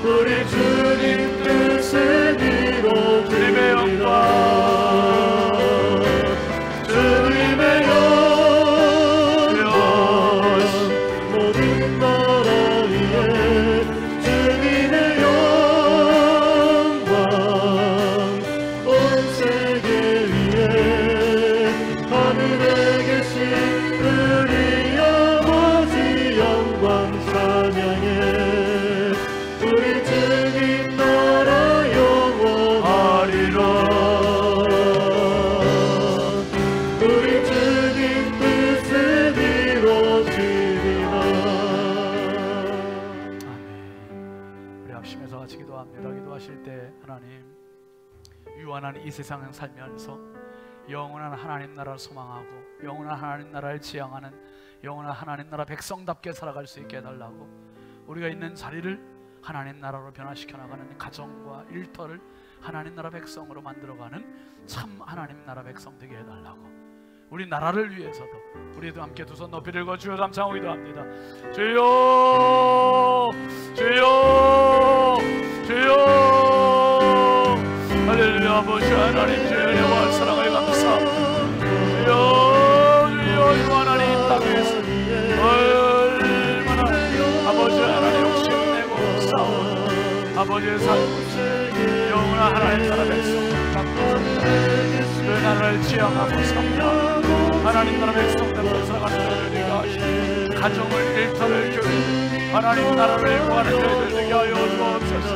우리 주님 뜻을 이루어지리라. 주님의 영광 모든 나라 위에 주님의 영광 온 세계 위에 하늘에 계신 우리 아버지 영광 찬양해. 우리 주님 나라 영원하리라. 우리 주님 뜻을 이루어지리라. 아멘. 우리 합심해서 같이 기도합니다. 기도하실 때 하나님, 유한한 이 세상을 살면서 영원한 하나님 나라를 소망하고 영원한 하나님 나라를 지향하는 영원한 하나님 나라 백성답게 살아갈 수 있게 해달라고, 우리가 있는 자리를 하나님 나라로 변화시켜 나가는 가정과 일터를 하나님 나라 백성으로 만들어가는 참 하나님 나라 백성 되게 해달라고, 우리 나라를 위해서도 우리도 함께 두 손 높이 들고 주여 감사하고 기도합니다. 주여 주여 주여 할렐루야. 아버지 하나님 주여 아버지의 삶을 영원한 하나님 나라 백성을 갖고서 그 나라를 지향하고 섬겨 하나님 나라 백성들로 살아가는 자들 되게 하시고 가정을 일터를 교회 하나님 나라를 구하는 자들 되게 하여 주옵소서.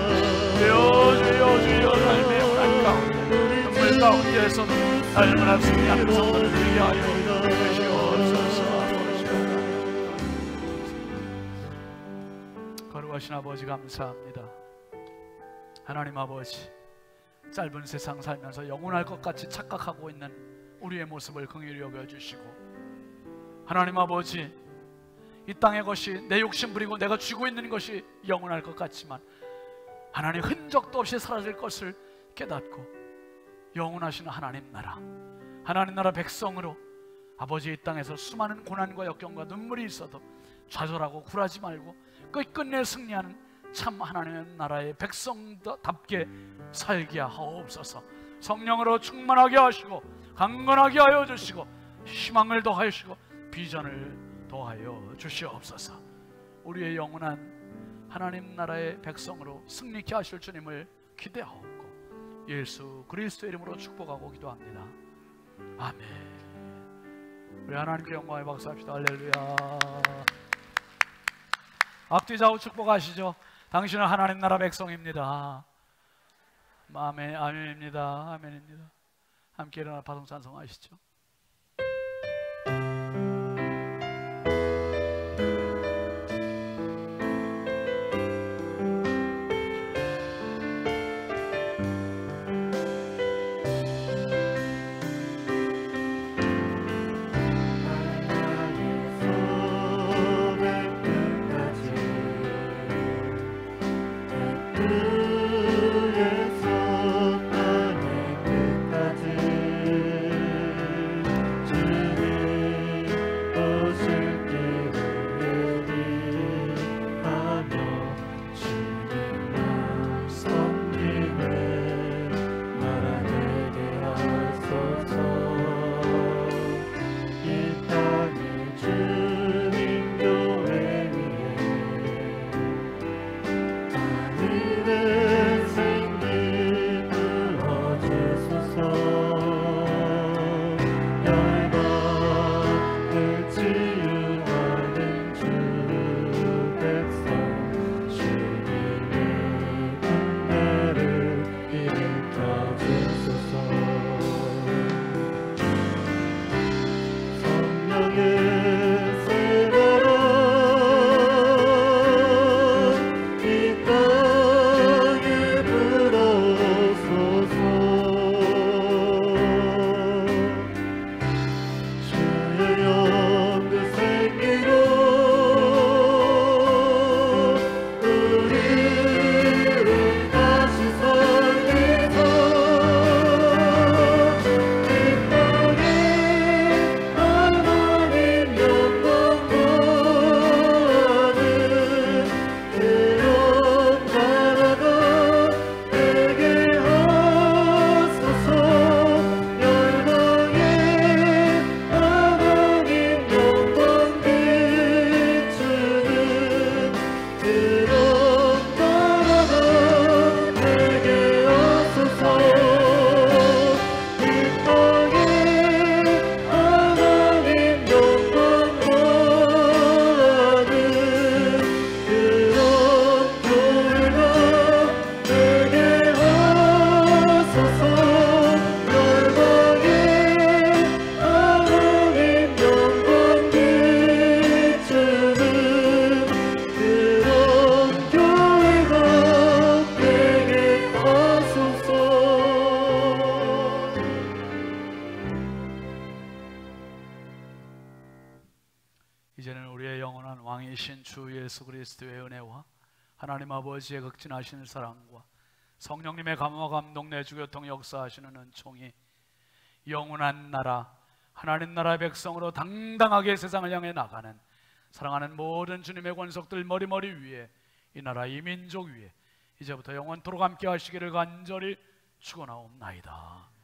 주여 삶의 영원한 가운데 눈물 가운데에서도 날마다 승리하는 성도를 되게 하여 주시옵소서. 거룩하신 아버지 감사합니다. 하나님 아버지, 짧은 세상 살면서 영원할 것 같이 착각하고 있는 우리의 모습을 긍휼히 여겨주시고, 하나님 아버지, 이 땅의 것이 내 욕심 부리고 내가 쥐고 있는 것이 영원할 것 같지만 하나님 흔적도 없이 사라질 것을 깨닫고 영원하신 하나님 나라 백성으로 아버지 이 땅에서 수많은 고난과 역경과 눈물이 있어도 좌절하고 굴하지 말고 끝끝내 승리하는 참 하나님의 나라의 백성답게 살게 하옵소서. 성령으로 충만하게 하시고 강건하게 하여 주시고 희망을 더하시고 비전을 더하여 주시옵소서. 우리의 영원한 하나님 나라의 백성으로 승리케 하실 주님을 기대하옵고 예수 그리스도의 이름으로 축복하고 기도합니다. 아멘. 우리 하나님께 영광의 박수합시다. 할렐루야. 앞뒤 좌우 축복하시죠. 당신은 하나님 나라 백성입니다. 아멘. 아멘입니다. 아멘입니다. 함께 일어나 파송 찬송하시죠. 이제는 우리의 영원한 왕이신 주 예수 그리스도의 은혜와 하나님 아버지의 극진하신 사랑과 성령님의 감화 감동 내주 교통 역사하시는 은총이 영원한 나라 하나님 나라의 백성으로 당당하게 세상을 향해 나가는 사랑하는 모든 주님의 권속들 머리머리 위에 이 나라 이 민족 위에 이제부터 영원토록 함께 하시기를 간절히 축원하옵나이다.